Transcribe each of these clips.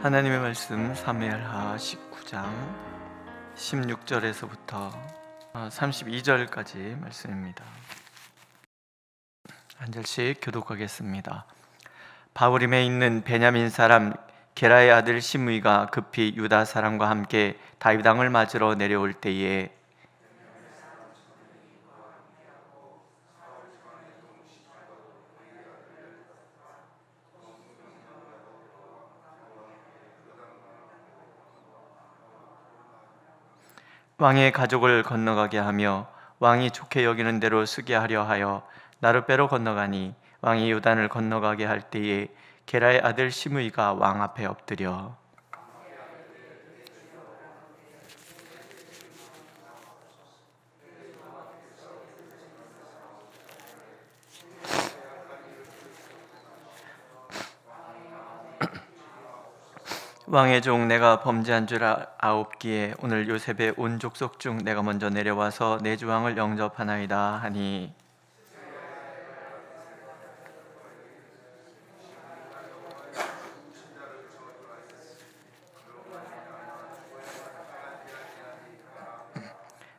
하나님의 말씀 사무엘하 19장 16절에서부터 32절까지 말씀입니다. 한 절씩 교독하겠습니다. 바후림에 있는 베냐민 사람 게라의 아들 시므이가 급히 유다 사람과 함께 다윗 왕을 맞으러 내려올 때에 왕의 가족을 건너가게 하며 왕이 좋게 여기는 대로 쓰게 하려 하여 나룻배로 건너가니 왕이 요단을 건너가게 할 때에 게라의 아들 시므이가 왕 앞에 엎드려 왕의 종 내가 범죄한 줄 아옵기에 오늘 요셉의 온 족속 중 내가 먼저 내려와서 내 주왕을 영접하나이다 하니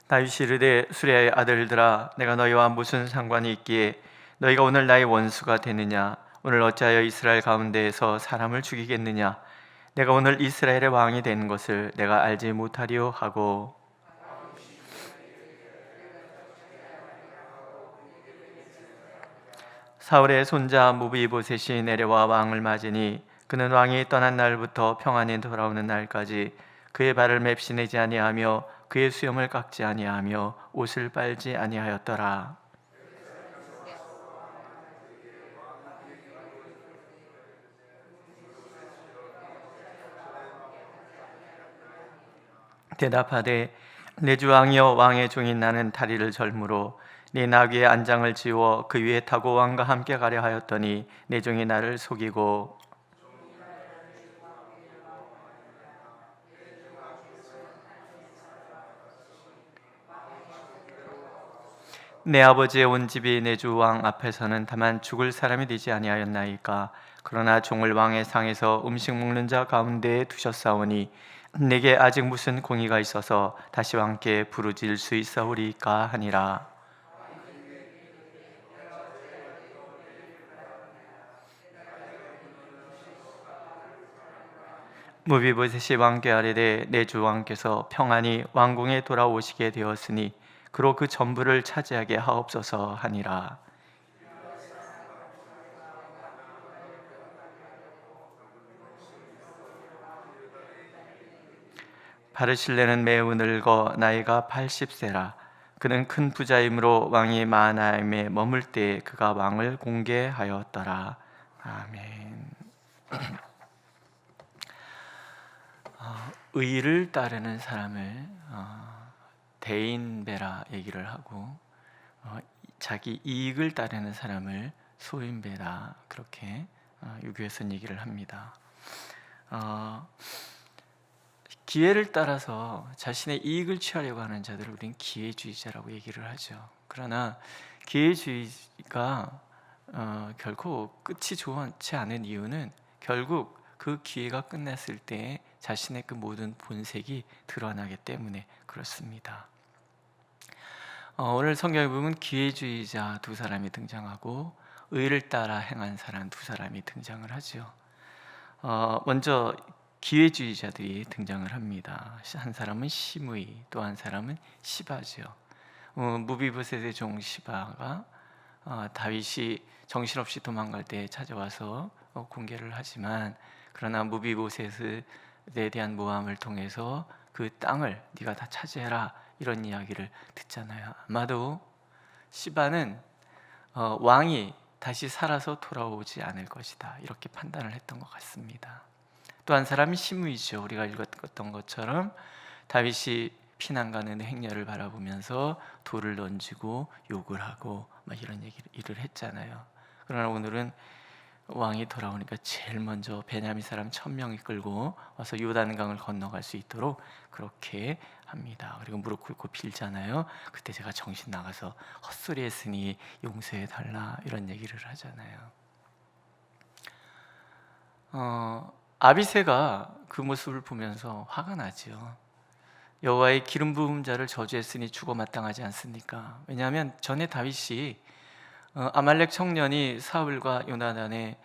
다윗이 이르되 수레의 아들들아 내가 너희와 무슨 상관이 있기에 너희가 오늘 나의 원수가 되느냐 오늘 어찌하여 이스라엘 가운데에서 사람을 죽이겠느냐 내가 오늘 이스라엘의 왕이 된 것을 내가 알지 못하리요 하고 사울의 손자 무비보셋이 내려와 왕을 맞으니 그는 왕이 떠난 날부터 평안히 돌아오는 날까지 그의 발을 맵시내지 아니하며 그의 수염을 깎지 아니하며 옷을 빨지 아니하였더라. 대답하되 내 주 왕이여 왕의 종인 나는 다리를 절므로 네 나귀의 안장을 지워 그 위에 타고 왕과 함께 가려 하였더니 내 종이 나를 속이고 내 아버지의 온 집이 내 주 왕 앞에서는 다만 죽을 사람이 되지 아니하였나이까 그러나 종을 왕의 상에서 음식 먹는 자 가운데에 두셨사오니 내게 아직 무슨 공의가 있어서 다시 왕께 부르질 수 있사오리까 하니라. 무비보셋이 왕께 아뢰되 내 주 왕께서 평안히 왕궁에 돌아오시게 되었으니 그로 그 전부를 차지하게 하옵소서 하니라. 바르실레는 매우 늙어 나이가 80세라. 그는 큰 부자이므로 왕이 마하나임에 머물 때에 그가 왕을 공개하였더라. 아멘. 의를 따르는 사람을 대인배라 얘기를 하고 자기 이익을 따르는 사람을 소인배라 그렇게 유교에서는 얘기를 합니다. 기회를 따라서 자신의 이익을 취하려고 하는 자들을 우리는 기회주의자라고 얘기를 하죠. 그러나 기회주의가 결코 끝이 좋지 않은 이유는 결국 그 기회가 끝났을 때 자신의 그 모든 본색이 드러나기 때문에 그렇습니다. 오늘 성경에 보면 기회주의자 두 사람이 등장하고 의를 따라 행한 사람 두 사람이 등장을 하죠. 먼저 기회주의자들이 등장을 합니다. 한 사람은 시므이, 또 한 사람은 시바죠. 무비보셋의 종 시바가 다윗이 정신없이 도망갈 때 찾아와서 공개를 하지만 그러나 무비보셋에 대한 모함을 통해서 그 땅을 네가 다 차지해라 이런 이야기를 듣잖아요. 아마도 시바는 왕이 다시 살아서 돌아오지 않을 것이다 이렇게 판단을 했던 것 같습니다. 또 한 사람이 시므이죠. 우리가 읽었던 것처럼 다윗이 피난 가는 행렬을 바라보면서 돌을 던지고 욕을 하고 막 이런 일을 했잖아요. 그러나 오늘은 왕이 돌아오니까 제일 먼저 베냐민 사람 1000명이 끌고 와서 요단강을 건너갈 수 있도록 그렇게 합니다. 그리고 무릎 꿇고 빌잖아요. 그때 제가 정신 나가서 헛소리 했으니 용서해 달라 이런 얘기를 하잖아요. 아비새가 그 모습을 보면서 화가 나지요. 여호와의 기름 부은 자를 저주했으니 죽어 마땅하지 않습니까? 왜냐하면 전에 다윗이 아말렉 청년이 사울과 요나단의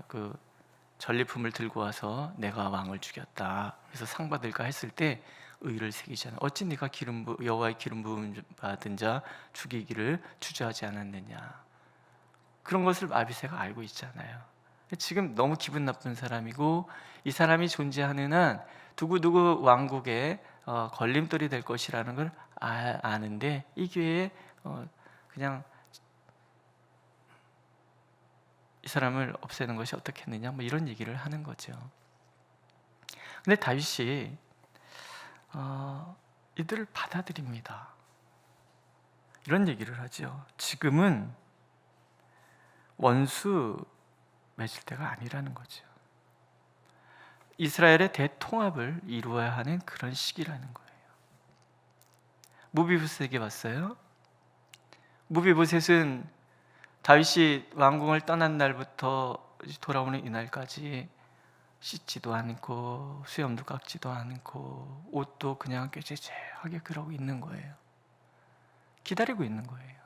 그 전리품을 들고 와서 내가 왕을 죽였다, 그래서 상 받을까 했을 때 의를 새기잖아. 어찌 네가 여호와의 기름 부음 받은 자 죽이기를 주저하지 않았느냐. 그런 것을 아비새가 알고 있잖아요. 지금 너무 기분 나쁜 사람이고, 이 사람이 존재하는 한 두고두고 왕국에 걸림돌이 될 것이라는 걸 아는데 이 기회에 그냥 이 사람을 없애는 것이 어떻겠느냐, 뭐 이런 얘기를 하는 거죠. 근데 다윗이 이들을 받아들입니다. 이런 얘기를 하죠. 지금은 원수 맺을 때가 아니라는 거죠. 이스라엘의 대통합을 이루어야 하는 그런 시기라는 거예요. 무비보셋에게 왔어요. 무비보셋은 다윗이 왕궁을 떠난 날부터 돌아오는 이날까지 씻지도 않고 수염도 깎지도 않고 옷도 그냥 꾀죄죄하게 그러고 있는 거예요. 기다리고 있는 거예요.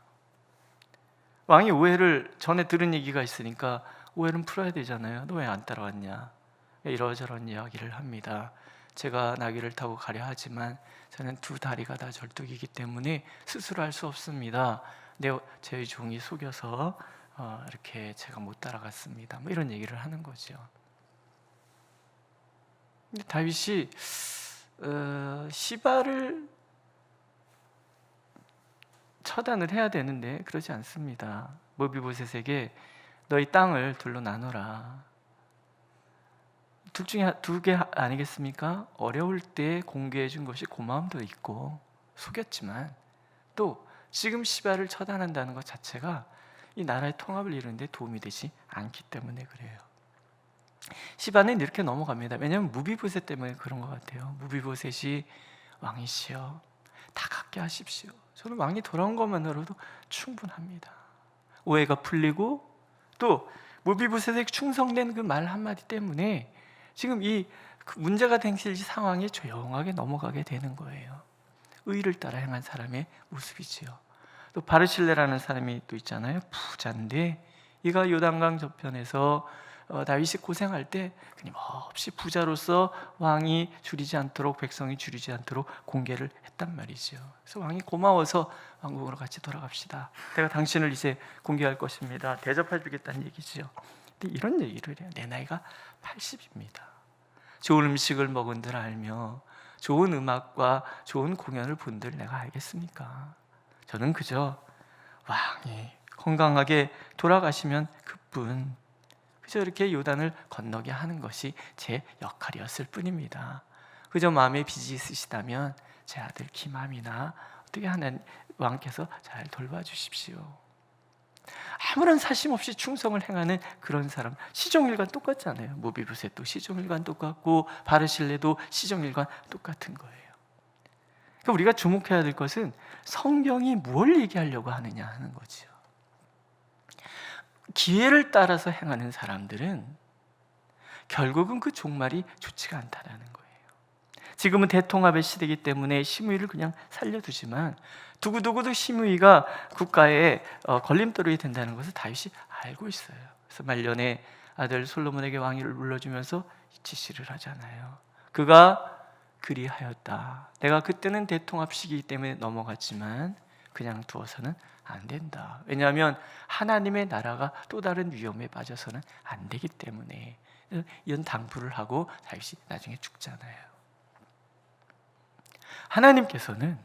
왕이 오해를 전에 들은 얘기가 있으니까 오해는 풀어야 되잖아요. 너 왜 안 따라왔냐, 이러저런 이야기를 합니다. 제가 나귀를 타고 가려 하지만 저는 두 다리가 다 절뚝이기 때문에 스스로 할 수 없습니다. 제 종이 속여서 이렇게 제가 못 따라갔습니다. 뭐 이런 얘기를 하는 거죠. 근데 다윗이 시바를 처단을 해야 되는데 그러지 않습니다. 무비보셋에게 너희 땅을 둘로 나누라. 둘 중에 두 개 아니겠습니까? 어려울 때 공개해 준 것이 고마움도 있고, 속였지만 또 지금 시바를 처단한다는 것 자체가 이 나라의 통합을 이루는 데 도움이 되지 않기 때문에 그래요. 시바는 이렇게 넘어갑니다. 왜냐하면 무비보셋 때문에 그런 것 같아요. 무비보셋이 왕이시여 다 갖게 하십시오. 저는 왕이 돌아온 것만으로도 충분합니다. 오해가 풀리고 또 무비보셋에게 충성된 그 말 한마디 때문에 지금 이 문제가 생길 상황이 조용하게 넘어가게 되는 거예요. 의를 따라 행한 사람의 모습이지요. 또 바르실레라는 사람이 또 있잖아요. 부자인데 이가 요단강 저편에서 다윗이 고생할 때 끊임없이 부자로서 왕이 줄이지 않도록, 백성이 줄이지 않도록 공개를 했단 말이죠. 그래서 왕이 고마워서 왕국으로 같이 돌아갑시다. 내가 당신을 이제 공개할 것입니다. 대접해 주겠다는 얘기죠. 근데 이런 얘기를 해요. 내 나이가 80입니다. 좋은 음식을 먹은들 알며 좋은 음악과 좋은 공연을 본들 내가 알겠습니까? 저는 그저 왕이 건강하게 돌아가시면 그뿐, 그저 이렇게 요단을 건너게 하는 것이 제 역할이었을 뿐입니다. 그저 마음에 빚이 있으시다면 제 아들 기맘이나 어떻게 하는 왕께서 잘 돌봐주십시오. 아무런 사심 없이 충성을 행하는 그런 사람, 시종일관 똑같잖아요. 무비보셋도 시종일관 똑같고 바르실레도 시종일관 똑같은 거예요. 그러니까 우리가 주목해야 될 것은 성경이 뭘 얘기하려고 하느냐 하는 거죠. 기회를 따라서 행하는 사람들은 결국은 그 종말이 좋지가 않다는 거예요. 지금은 대통합의 시대이기 때문에 심의를 그냥 살려두지만 두고두고도 심의가 국가의 걸림돌이 된다는 것을 다윗이 알고 있어요. 그래서 말년에 아들 솔로몬에게 왕위를 물려주면서 지시를 하잖아요. 그가 그리하였다. 내가 그때는 대통합 시기이기 때문에 넘어갔지만 그냥 두어서는 안 된다. 왜냐하면 하나님의 나라가 또 다른 위험에 빠져서는 안 되기 때문에 이런 당부를 하고 다윗이 나중에 죽잖아요. 하나님께서는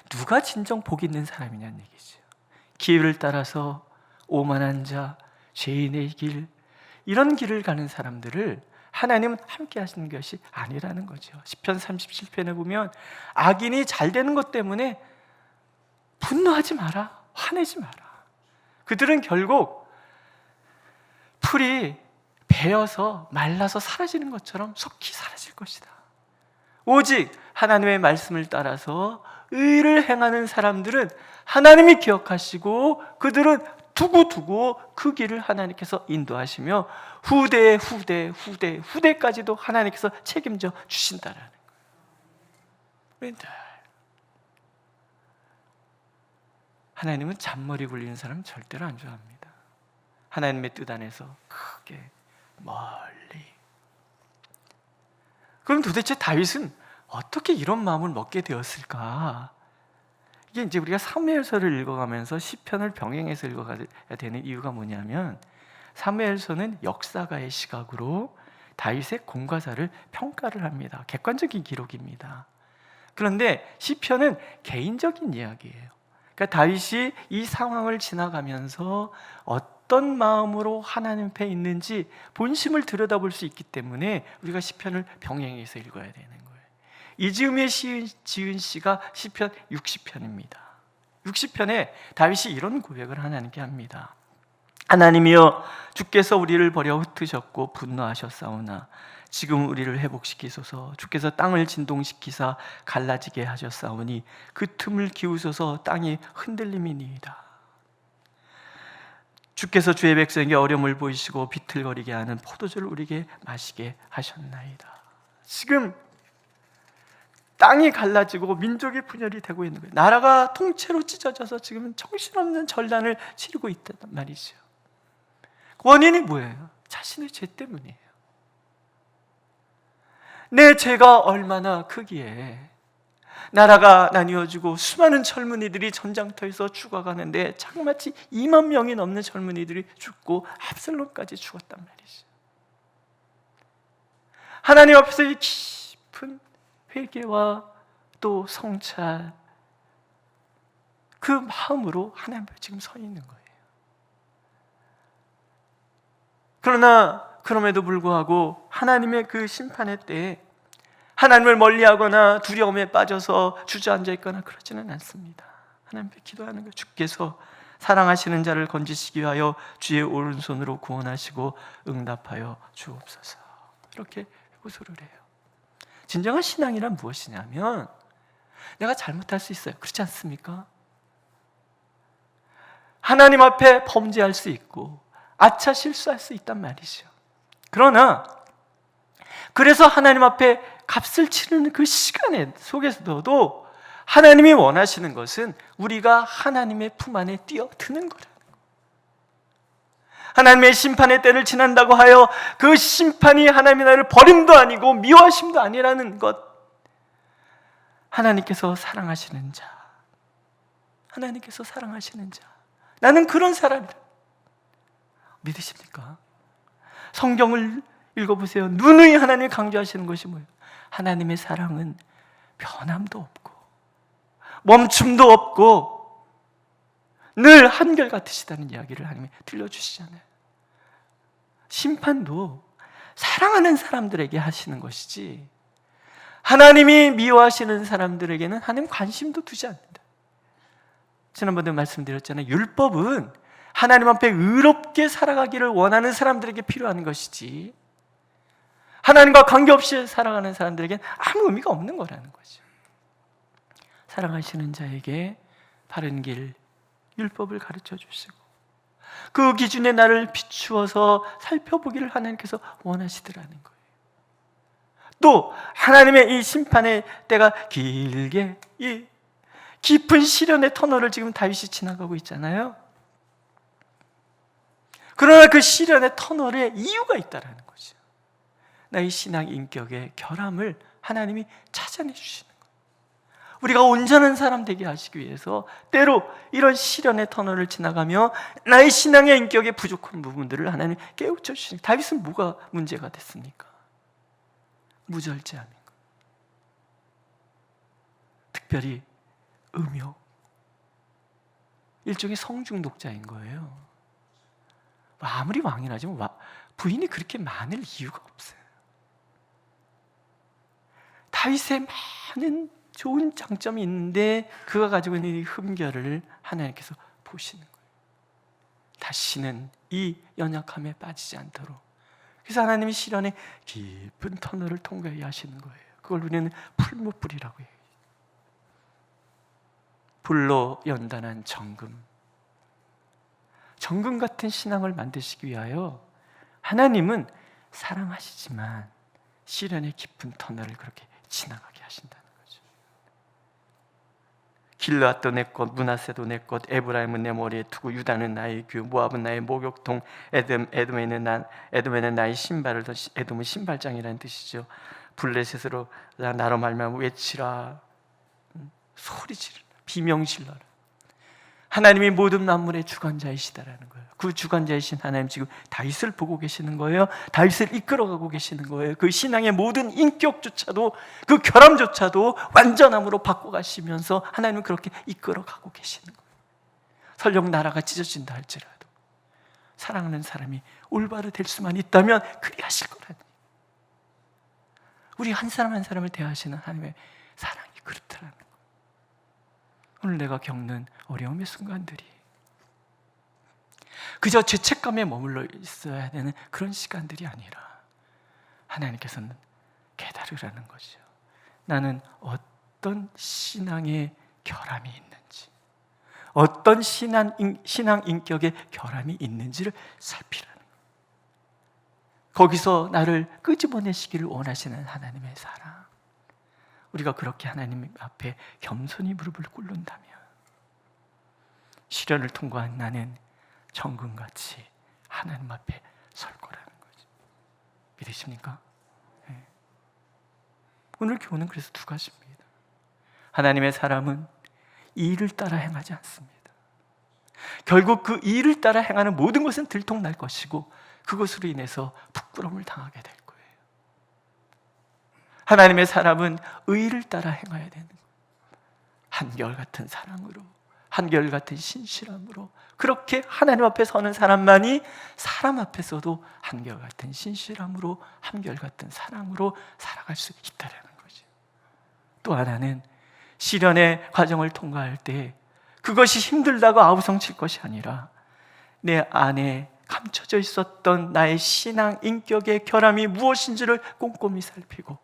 누가 진정 복 있는 사람이냐는 얘기죠. 기회를 따라서 오만한 자, 죄인의 길, 이런 길을 가는 사람들을 하나님은 함께 하시는 것이 아니라는 거죠. 시편 37편에 보면 악인이 잘 되는 것 때문에 분노하지 마라, 화내지 마라. 그들은 결국 풀이 베어서 말라서 사라지는 것처럼 속히 사라질 것이다. 오직 하나님의 말씀을 따라서 의를 행하는 사람들은 하나님이 기억하시고 그들은 두고두고 그 길을 하나님께서 인도하시며 후대까지도 하나님께서 책임져 주신다라는 거예요. 하나님은 잔머리 굴리는 사람 절대로 안 좋아합니다. 하나님의 뜻 안에서 크게 멀리. 그럼 도대체 다윗은 어떻게 이런 마음을 먹게 되었을까? 이게 이제 우리가 사무엘서를 읽어가면서 시편을 병행해서 읽어가야 되는 이유가 뭐냐면, 사무엘서는 역사가의 시각으로 다윗의 공과사를 평가를 합니다. 객관적인 기록입니다. 그런데 시편은 개인적인 이야기예요. 그러니까 다윗이 이 상황을 지나가면서 어떤 마음으로 하나님 앞에 있는지 본심을 들여다볼 수 있기 때문에 우리가 시편을 병행해서 읽어야 되는 거예요. 이즈음에 지은 시가 시편 60편입니다. 60편에 다윗이 이런 고백을 하나님께 합니다. 하나님이여, 주께서 우리를 버려 흩으셨고 분노하셨사오나 지금 우리를 회복시키소서. 주께서 땅을 진동시키사 갈라지게 하셨사오니 그 틈을 기우소서. 땅이 흔들림이니이다. 주께서 주의 백성에게 어려움을 보이시고 비틀거리게 하는 포도주를 우리에게 마시게 하셨나이다. 지금 땅이 갈라지고 민족이 분열이 되고 있는 거예요. 나라가 통째로 찢어져서 지금 정신없는 전란을 치르고 있단 말이죠. 원인이 뭐예요? 자신의 죄 때문이에요. 내 죄가 얼마나 크기에 나라가 나뉘어지고 수많은 젊은이들이 전장터에서 죽어가는데 장마치 2만 명이 넘는 젊은이들이 죽고 압살롬까지 죽었단 말이죠. 하나님 앞에서 이 깊은 회개와 또 성찰, 그 마음으로 하나님 앞에 지금 서 있는 거예요. 그러나 그럼에도 불구하고 하나님의 그 심판의 때에 하나님을 멀리하거나 두려움에 빠져서 주저앉아 있거나 그러지는 않습니다. 하나님 앞에 기도하는 거예요. 주께서 사랑하시는 자를 건지시기 위하여 주의 오른손으로 구원하시고 응답하여 주옵소서. 이렇게 호소를 해요. 진정한 신앙이란 무엇이냐면, 내가 잘못할 수 있어요. 그렇지 않습니까? 하나님 앞에 범죄할 수 있고 아차 실수할 수 있단 말이죠. 그러나 그래서 하나님 앞에 값을 치르는 그 시간에 속에서도 하나님이 원하시는 것은 우리가 하나님의 품 안에 뛰어드는 거라는 거예요. 하나님의 심판의 때를 지난다고 하여 그 심판이 하나님의 나를 버림도 아니고 미워하심도 아니라는 것, 하나님께서 사랑하시는 자, 하나님께서 사랑하시는 자, 나는 그런 사람이다. 믿으십니까? 성경을 읽어보세요. 누누이 하나님이 강조하시는 것이 뭐예요? 하나님의 사랑은 변함도 없고 멈춤도 없고 늘 한결같으시다는 이야기를 하나님이 들려주시잖아요. 심판도 사랑하는 사람들에게 하시는 것이지 하나님이 미워하시는 사람들에게는 하나님 관심도 두지 않는다. 지난번에 말씀드렸잖아요. 율법은 하나님 앞에 의롭게 살아가기를 원하는 사람들에게 필요한 것이지 하나님과 관계없이 살아가는 사람들에게는 아무 의미가 없는 거라는 거죠. 사랑하시는 자에게 바른 길, 율법을 가르쳐 주시고 그 기준에 나를 비추어서 살펴보기를 하나님께서 원하시더라는 거예요. 또 하나님의 이 심판의 때가 길게, 이 깊은 시련의 터널을 지금 다윗이 지나가고 있잖아요. 그러나 그 시련의 터널에 이유가 있다는 거죠. 나의 신앙 인격의 결함을 하나님이 찾아내 주시는 거예요. 우리가 온전한 사람 되게 하시기 위해서 때로 이런 시련의 터널을 지나가며 나의 신앙의 인격의 부족한 부분들을 하나님 깨우쳐 주시는 거예요. 다윗은 뭐가 문제가 됐습니까? 무절제함인 거예요. 특별히 음욕, 일종의 성중독자인 거예요. 아무리 왕이라지만 부인이 그렇게 많을 이유가 없어요. 다윗의 많은 좋은 장점이 있는데 그가 가지고 있는 이 흠결을 하나님께서 보시는 거예요. 다시는 이 연약함에 빠지지 않도록. 그래서 하나님이 시련의 깊은 터널을 통과해야 하시는 거예요. 그걸 우리는 풀무불이라고 해요. 불로 연단한 정금. 정금 같은 신앙을 만드시기 위하여 하나님은 사랑하시지만 시련의 깊은 터널을 그렇게 지나가게 하신다는 거죠. 길르앗도 내 것, 므낫세도 내 것, 에브라임은 내 머리에 두고 유다는 나의 규, 모압은 나의 목욕통, 에돔에는 나의 신발을 던 에돔은 신발장이라는 뜻이죠. 블레셋으로 나로 말미암아 외치라, 소리 지르라, 비명 질러라. 하나님이 모든 만물의 주관자이시다라는 거예요. 그 주관자이신 하나님 지금 다윗을 보고 계시는 거예요. 다윗을 이끌어가고 계시는 거예요. 그 신앙의 모든 인격조차도, 그 결함조차도 완전함으로 바꿔가시면서 하나님은 그렇게 이끌어가고 계시는 거예요. 설령 나라가 찢어진다 할지라도 사랑하는 사람이 올바로 될 수만 있다면 그리하실 거라니. 우리 한 사람 한 사람을 대하시는 하나님의 사랑이 그렇다라는 거예요. 오늘 내가 겪는 어려움의 순간들이 그저 죄책감에 머물러 있어야 되는 그런 시간들이 아니라 하나님께서는 깨달으라는 거죠. 나는 어떤 신앙의 결함이 있는지, 어떤 신앙 인격의 결함이 있는지를 살피라는 거예요. 거기서 나를 끄집어내시기를 원하시는 하나님의 사랑, 우리가 그렇게 하나님 앞에 겸손히 무릎을 꿇는다면 시련을 통과한 나는 정금같이 하나님 앞에 설 거라는 거죠. 믿으십니까? 네. 오늘 교훈은 그래서 두 가지입니다. 하나님의 사람은 이 일을 따라 행하지 않습니다. 결국 그 일을 따라 행하는 모든 것은 들통날 것이고 그것으로 인해서 부끄러움을 당하게 될 거예요. 하나님의 사람은 의를 따라 행해야 되는 거예요. 한결같은 사랑으로, 한결같은 신실함으로, 그렇게 하나님 앞에 서는 사람만이 사람 앞에서도 한결같은 신실함으로, 한결같은 사랑으로 살아갈 수 있다는 거죠. 또 하나는 시련의 과정을 통과할 때 그것이 힘들다고 아우성칠 것이 아니라 내 안에 감춰져 있었던 나의 신앙 인격의 결함이 무엇인지를 꼼꼼히 살피고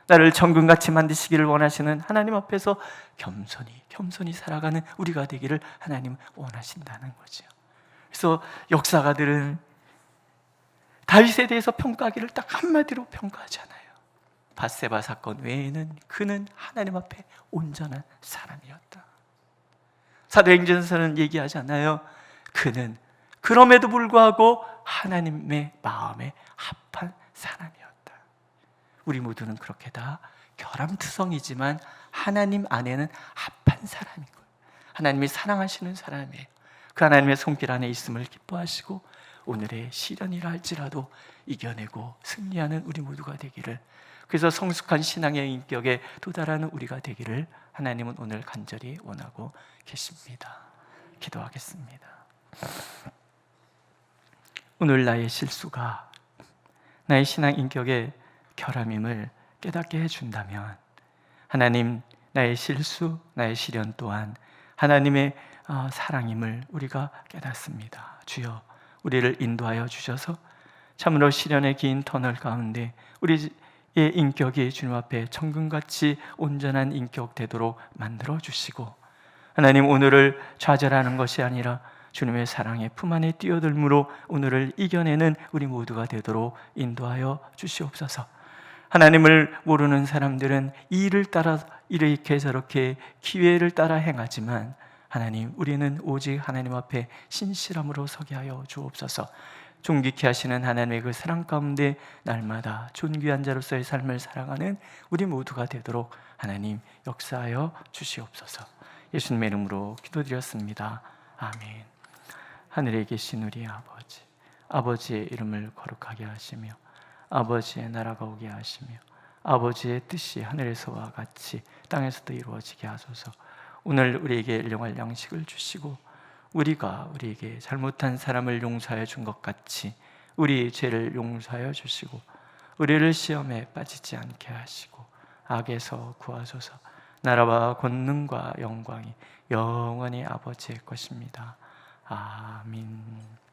나를 정금같이 만드시기를 원하시는 하나님 앞에서 겸손히 살아가는 우리가 되기를 하나님은 원하신다는 거죠. 그래서 역사가들은 다윗에 대해서 평가하기를 딱 한마디로 평가하잖아요. 밧세바 사건 외에는 그는 하나님 앞에 온전한 사람이었다. 사도행전에서는 얘기하지 않아요. 그는 그럼에도 불구하고 하나님의 마음에 합한 사람이었다. 우리 모두는 그렇게 다 결함투성이지만 하나님 안에는 합한 사람인 거예요. 하나님이 사랑하시는 사람이에요. 그 하나님의 손길 안에 있음을 기뻐하시고 오늘의 시련이라 할지라도 이겨내고 승리하는 우리 모두가 되기를, 그래서 성숙한 신앙의 인격에 도달하는 우리가 되기를 하나님은 오늘 간절히 원하고 계십니다. 기도하겠습니다. 오늘 나의 실수가 나의 신앙 인격의 결함임을 깨닫게 해준다면 하나님, 나의 실수, 나의 시련 또한 하나님의 사랑임을 우리가 깨닫습니다. 주여, 우리를 인도하여 주셔서 참으로 시련의 긴 터널 가운데 우리의 인격이 주님 앞에 정금같이 온전한 인격 되도록 만들어 주시고, 하나님, 오늘을 좌절하는 것이 아니라 주님의 사랑의 품 안에 뛰어들므로 오늘을 이겨내는 우리 모두가 되도록 인도하여 주시옵소서. 하나님을 모르는 사람들은 이 일을 따라 이렇게 저렇게 기회를 따라 행하지만 하나님, 우리는 오직 하나님 앞에 신실함으로 서게 하여 주옵소서. 존귀케 하시는 하나님의 그 사랑 가운데 날마다 존귀한 자로서의 삶을 살아가는 우리 모두가 되도록 하나님 역사하여 주시옵소서. 예수님의 이름으로 기도드렸습니다. 아멘. 하늘에 계신 우리 아버지, 아버지의 이름을 거룩하게 하시며 아버지의 나라가 오게 하시며 아버지의 뜻이 하늘에서와 같이 땅에서도 이루어지게 하소서. 오늘 우리에게 일용할 양식을 주시고 우리가 우리에게 잘못한 사람을 용서하여 준 것 같이 우리 죄를 용서하여 주시고 우리를 시험에 빠지지 않게 하시고 악에서 구하소서. 나라와 권능과 영광이 영원히 아버지의 것입니다. 아멘.